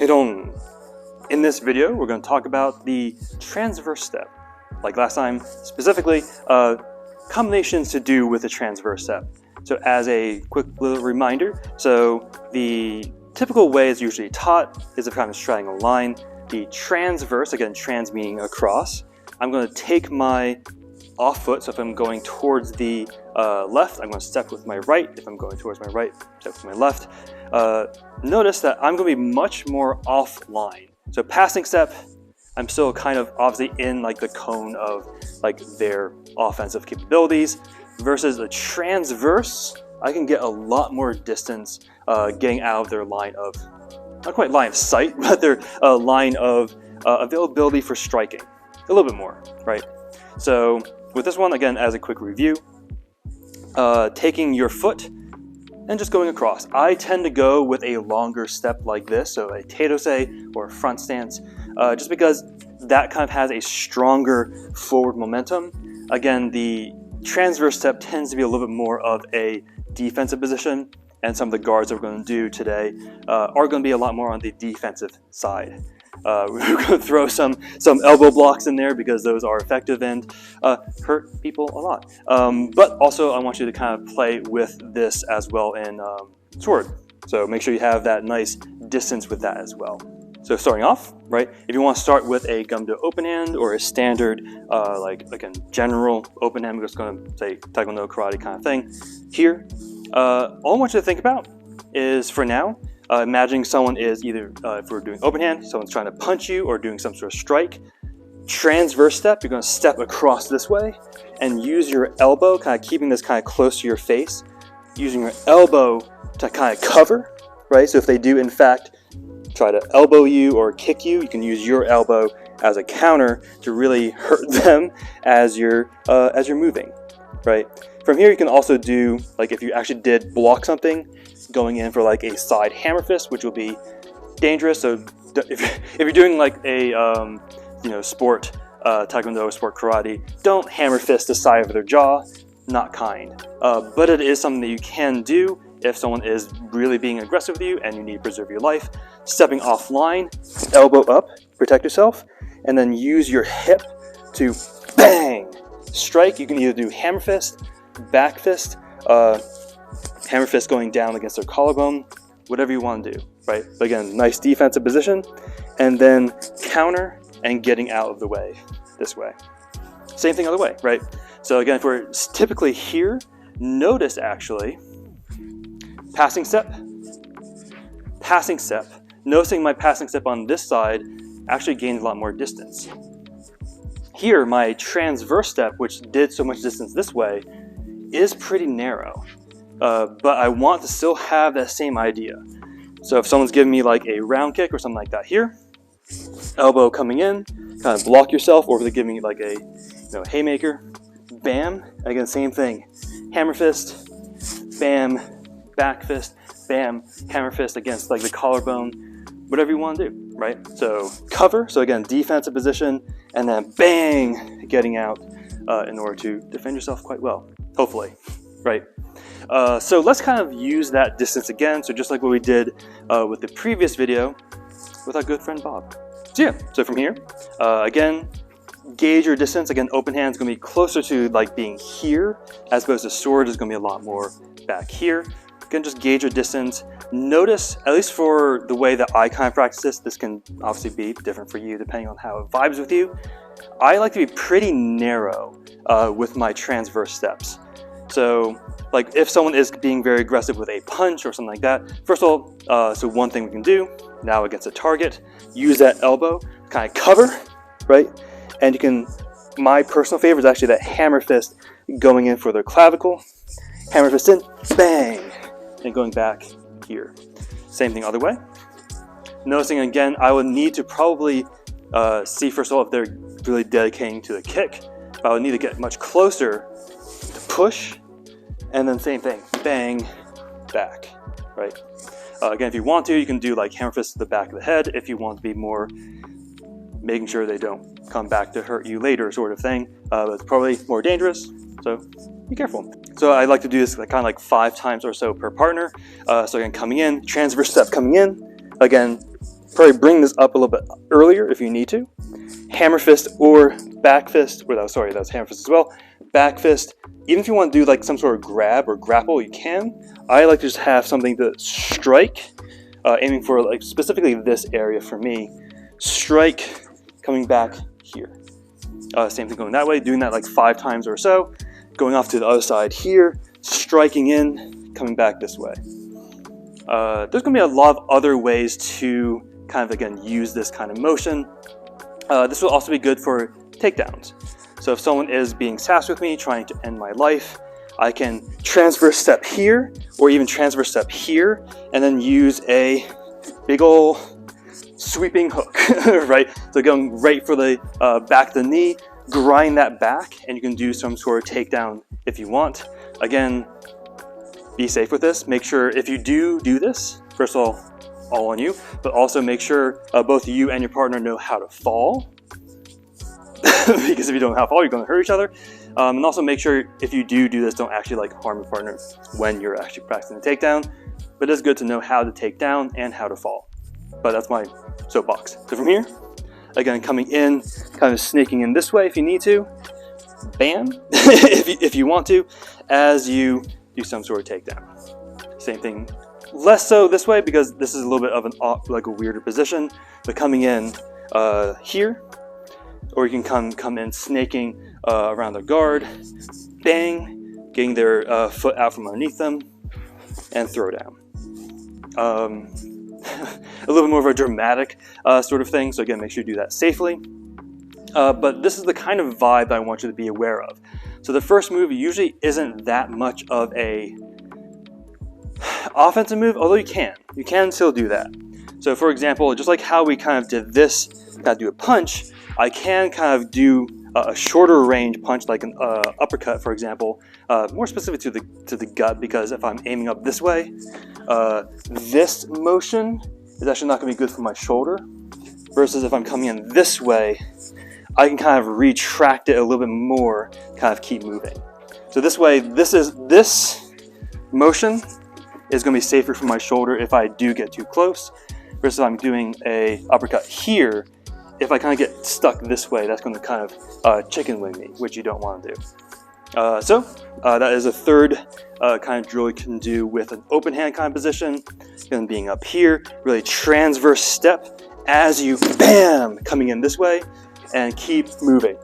Haidong. In this video, we're going to talk about the transverse step. Like last time, specifically, combinations to do with the transverse step. So as a quick little reminder, so the typical way is usually taught is a kind of triangle line. The transverse, again, trans meaning across, I'm going to take my off foot, so if I'm going towards the left, I'm going to step with my right. If I'm going towards my right, step with my left. Notice that I'm going to be much more offline. So passing step, I'm still kind of obviously in like the cone of like their offensive capabilities, versus a transverse, I can get a lot more distance getting out of their line of, not quite line of sight, but their line of availability for striking. A little bit more, right? So with this one, again, as a quick review, taking your foot and just going across. I tend to go with a longer step like this, so a taito-sei or a front stance, just because that kind of has a stronger forward momentum. Again, the transverse step tends to be a little bit more of a defensive position, and some of the guards that we're going to do today are going to be a lot more on the defensive side. We're going to throw some elbow blocks in there because those are effective and hurt people a lot. But also I want you to kind of play with this as well in sword. So make sure you have that nice distance with that as well. So starting off, right, if you want to start with a Gumdo open hand or a standard, like a general open hand, we're just going to say Taekwondo, karate kind of thing. Here, all I want you to think about is, for now, imagining someone is either, if we're doing open hand, someone's trying to punch you or doing some sort of strike. Transverse step, you're going to step across this way and use your elbow, kind of keeping this kind of close to your face, using your elbow to kind of cover, right? So if they do, in fact, try to elbow you or kick you, you can use your elbow as a counter to really hurt them as you're moving, right? From here, you can also do, like if you actually did block something, going in for like a side hammer fist, which will be dangerous. So if you're doing like a sport, Taekwondo, sport karate, don't hammer fist the side of their jaw, not kind. But it is something that you can do if someone is really being aggressive with you and you need to preserve your life. Stepping offline, elbow up, protect yourself, and then use your hip to bang, strike. You can either do hammer fist, back fist, hammer fist going down against their collarbone, whatever you want to do, right? But again, nice defensive position, and then counter and getting out of the way this way. Same thing other way, right? So again, if we're typically here, notice actually, passing step, noticing my passing step on this side actually gains a lot more distance. Here, my transverse step, which did so much distance this way, is pretty narrow. But I want to still have that same idea. So if someone's giving me like a round kick or something like that here, elbow coming in, kind of block yourself, or if they're giving me like a haymaker, bam, again, same thing. Hammer fist, bam, back fist, bam, hammer fist against like the collarbone, whatever you want to do, right? So cover, so again, defensive position, and then bang, getting out in order to defend yourself quite well, hopefully, right? So let's kind of use that distance again. So just like what we did with the previous video with our good friend Bob. So yeah, so from here, again, gauge your distance. Again, open hand is going to be closer to like being here, as opposed to sword is going to be a lot more back here. Again, just gauge your distance. Notice, at least for the way that I kind of practice this can obviously be different for you depending on how it vibes with you. I like to be pretty narrow with my transverse steps. So like if someone is being very aggressive with a punch or something like that, first of all, so one thing we can do now against a target, use that elbow, kind of cover, right? And you can, my personal favorite is actually that hammer fist going in for their clavicle, hammer fist in, bang, and going back here. Same thing other way. Noticing again, I would need to probably see first of all if they're really dedicating to the kick, but I would need to get much closer to push, and then same thing, bang, back, right? Again, if you want to, you can do like hammer fist to the back of the head if you want to be more making sure they don't come back to hurt you later sort of thing. But it's probably more dangerous, so be careful. So I like to do this kind of like 5 times or so per partner. So again, coming in, transverse step coming in. Again, probably bring this up a little bit earlier if you need to. Hammer fist or back fist, or sorry, that was hammer fist as well. Back fist. Even if you want to do like some sort of grab or grapple, you can. I like to just have something to strike, aiming for like specifically this area for me. Strike, coming back here. Same thing going that way, doing that like 5 times or so. Going off to the other side here, striking in, coming back this way. There's going to be a lot of other ways to kind of, again, use this kind of motion. This will also be good for takedowns. So if someone is being sassy with me, trying to end my life, I can transverse step here, or even transverse step here, and then use a big ol' sweeping hook, right? So going right for the back of the knee, grind that back, and you can do some sort of takedown if you want. Again, be safe with this. Make sure if you do this, first of all on you, but also make sure both you and your partner know how to fall. Because if you don't know how to fall, you're going to hurt each other. And also make sure if you do this, don't actually like harm your partner when you're actually practicing the takedown. But it's good to know how to take down and how to fall. But that's my soapbox. So from here, again, coming in, kind of snaking in this way if you need to. Bam, if you want to, as you do some sort of takedown. Same thing, less so this way because this is a little bit of like a weirder position. But coming in here, or you can come in snaking around their guard, bang, getting their foot out from underneath them, and throw down. A little bit more of a dramatic sort of thing, so again, make sure you do that safely. But this is the kind of vibe that I want you to be aware of. So the first move usually isn't that much of a offensive move, although you can still do that. So for example, just like how we kind of did this, kind of do a punch, I can kind of do a shorter range punch, like an uppercut, for example, more specific to the gut, because if I'm aiming up this way, this motion is actually not going to be good for my shoulder, versus if I'm coming in this way, I can kind of retract it a little bit more, kind of keep moving. So this way, this motion is going to be safer for my shoulder if I do get too close, versus if I'm doing a uppercut here. If I kind of get stuck this way, that's going to kind of chicken wing me, which you don't want to do. So that is a third kind of drill you can do with an open hand kind of position. And being up here, really transverse step as you bam, coming in this way, and keep moving.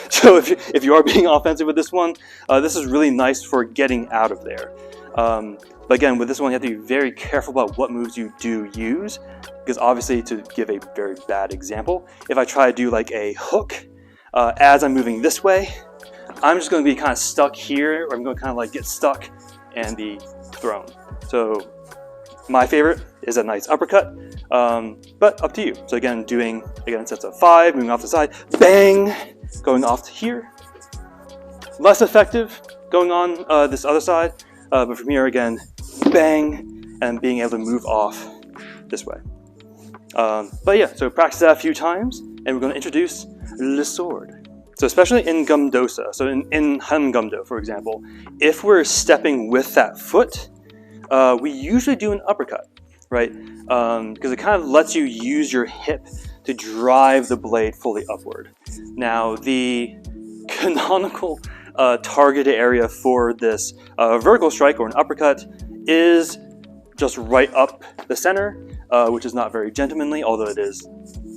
So if you are being offensive with this one, this is really nice for getting out of there. But again, with this one, you have to be very careful about what moves you do use, because obviously, to give a very bad example, if I try to do like a hook as I'm moving this way, I'm just going to be kind of stuck here, or I'm going to kind of like get stuck and be thrown. So my favorite is a nice uppercut, but up to you. So again, doing sets of 5, moving off the side, bang, going off to here. Less effective going on this other side, but from here again, bang, and being able to move off this way. But yeah, so practice that a few times, and we're going to introduce le sword. So especially in Gumdosa, so in Haidong Gumdo, for example, if we're stepping with that foot, we usually do an uppercut, right? Because it kind of lets you use your hip to drive the blade fully upward. Now, the canonical targeted area for this vertical strike or an uppercut is just right up the center, which is not very gentlemanly, although it is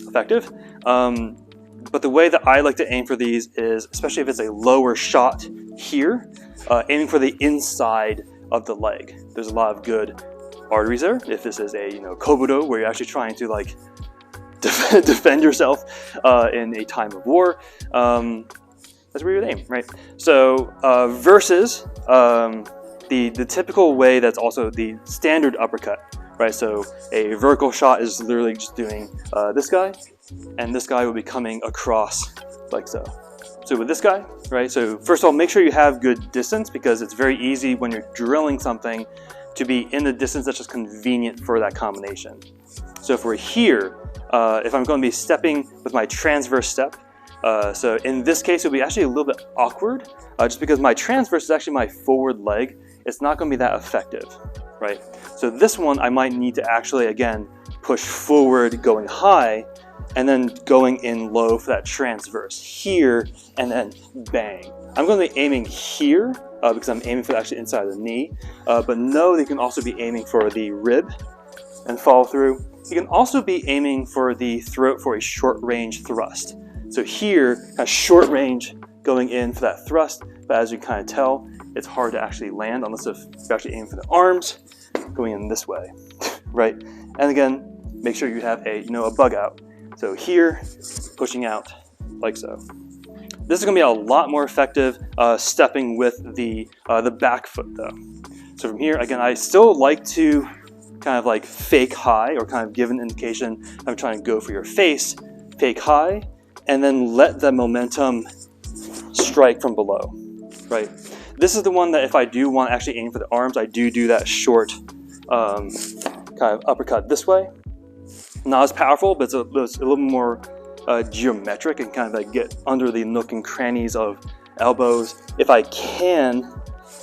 effective. But the way that I like to aim for these is, especially if it's a lower shot here, aiming for the inside of the leg. There's a lot of good arteries there. If this is a kobudo, where you're actually trying to like defend yourself in a time of war, that's where you would aim, right? So versus the typical way that's also the standard uppercut, right? So a vertical shot is literally just doing this guy, and this guy will be coming across like so. So with this guy, right? So first of all, make sure you have good distance, because it's very easy when you're drilling something to be in the distance that's just convenient for that combination. So if we're here, if I'm going to be stepping with my transverse step, so in this case, it'll be actually a little bit awkward, just because my transverse is actually my forward leg. It's not going to be that effective, right? So this one, I might need to actually, again, push forward going high, and then going in low for that transverse here, and then bang. I'm going to be aiming here because I'm aiming for the actually inside of the knee, but know that you can also be aiming for the rib and follow through. You can also be aiming for the throat for a short range thrust. So here, a short range going in for that thrust, but as you kind of tell, it's hard to actually land unless if you're actually aiming for the arms, going in this way, right? And again, make sure you have a bug out. So here, pushing out like so. This is going to be a lot more effective stepping with the back foot though. So from here, again, I still like to kind of like fake high or kind of give an indication I'm trying to go for your face, fake high, and then let the momentum strike from below, right? This is the one that if I do want to actually aim for the arms, I do that short kind of uppercut this way. Not as powerful, but it's a little more geometric and kind of like get under the nook and crannies of elbows. If I can,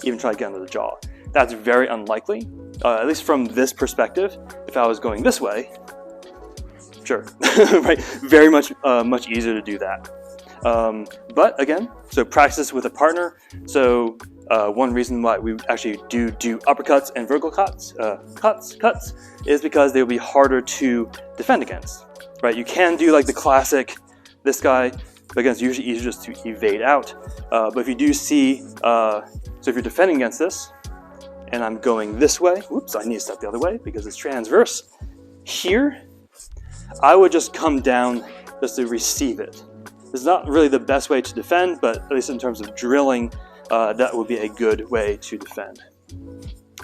even try to get under the jaw. That's very unlikely, at least from this perspective. If I was going this way, sure, right? Very much easier to do that. But again, so practice with a partner. So one reason why we actually do uppercuts and vertical cuts is because they will be harder to defend against, right? You can do like the classic, this guy, but again, it's usually easier just to evade out. But if you do see, so if you're defending against this, and I'm going this way, whoops, I need to step the other way because it's transverse. Here, I would just come down just to receive it. It's not really the best way to defend, but at least in terms of drilling, that would be a good way to defend.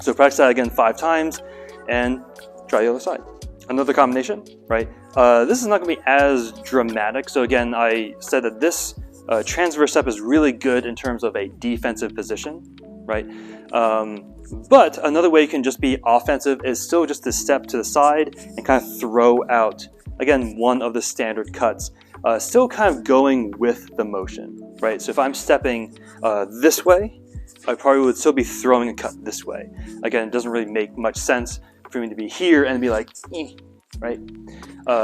So practice that again 5 times and try the other side. Another combination, right? This is not going to be as dramatic. So again, I said that this transverse step is really good in terms of a defensive position, right? But another way you can just be offensive is still just to step to the side and kind of throw out, again, one of the standard cuts. Still kind of going with the motion, right? So if I'm stepping this way, I probably would still be throwing a cut this way. Again, it doesn't really make much sense for me to be here and be like, right?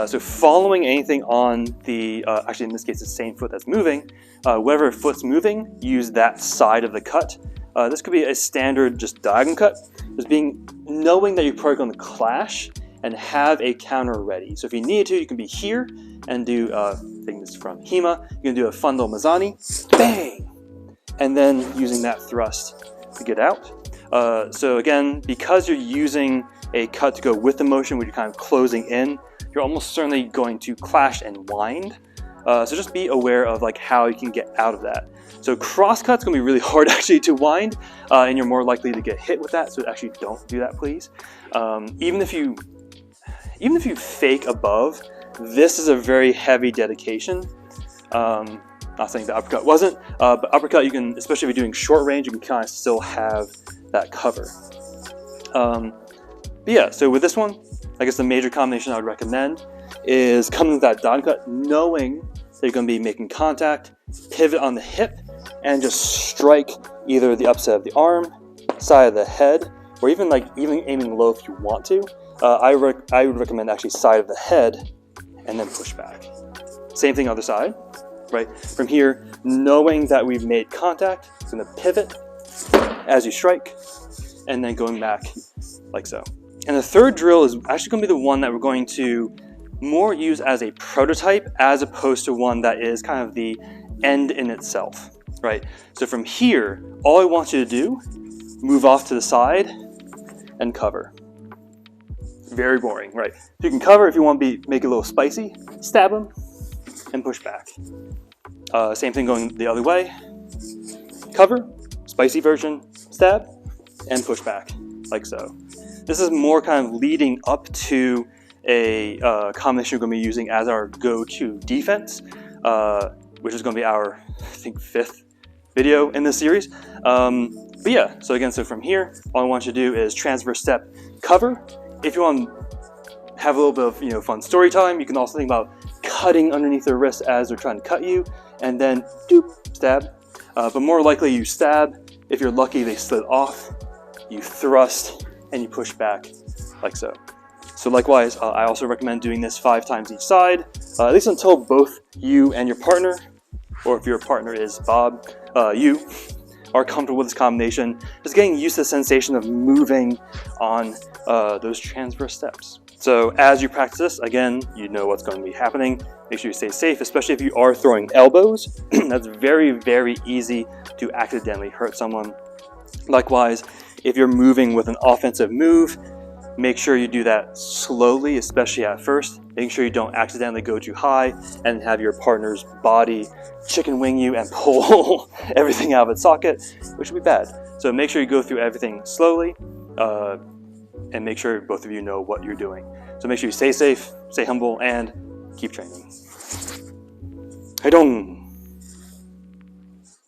So following anything on the, actually in this case, the same foot that's moving, whatever foot's moving, use that side of the cut. This could be a standard just diagonal cut, just knowing that you're probably going to clash and have a counter ready. So if you need to, you can be here and do, taking this from Hema, you can do a Fundal Mazani, bang! And then using that thrust to get out. So again, because you're using a cut to go with the motion, when you're kind of closing in, you're almost certainly going to clash and wind. So just be aware of like how you can get out of that. So cross cut's gonna be really hard actually to wind, and you're more likely to get hit with that. So actually don't do that, please. Even if you fake above, this is a very heavy dedication. Not saying the uppercut wasn't, but uppercut you can, especially if you're doing short range, you can kind of still have that cover. But yeah, so with this one, I guess the major combination I would recommend is coming with that dive cut, knowing that you're going to be making contact, pivot on the hip, and just strike either the upside of the arm, side of the head, or even aiming low if you want to. I would recommend actually side of the head and then push back. Same thing other side, right? From here, knowing that we've made contact, it's going to pivot as you strike, and then going back like so. And the third drill is actually going to be the one that we're going to more use as a prototype as opposed to one that is kind of the end in itself, right? So from here, all I want you to do, move off to the side and cover. Very boring, right? You can cover if you want to make it a little spicy, stab them and push back. Same thing going the other way. Cover, spicy version, stab, and push back, like so. This is more kind of leading up to a combination we're going to be using as our go-to defense, which is going to be our, I think, 5th video in this series. But yeah, so again, so from here, all I want you to do is transverse step, cover. If you want to have a little bit of fun story time, you can also think about cutting underneath their wrist as they're trying to cut you, and then doop, stab. But more likely you stab. If you're lucky, they slid off. You thrust and you push back like so. So likewise, I also recommend doing this 5 times each side, at least until both you and your partner, or if your partner is Bob, you are comfortable with this combination, just getting used to the sensation of moving on those transverse steps. So as you practice this, again, you know what's going to be happening. Make sure you stay safe, especially if you are throwing elbows. That's very, very easy to accidentally hurt someone. Likewise, if you're moving with an offensive move, make sure you do that slowly, especially at first. Making sure you don't accidentally go too high and have your partner's body chicken wing you and pull everything out of its socket, which would be bad. So make sure you go through everything slowly and make sure both of you know what you're doing. So make sure you stay safe, stay humble, and keep training. Haidong!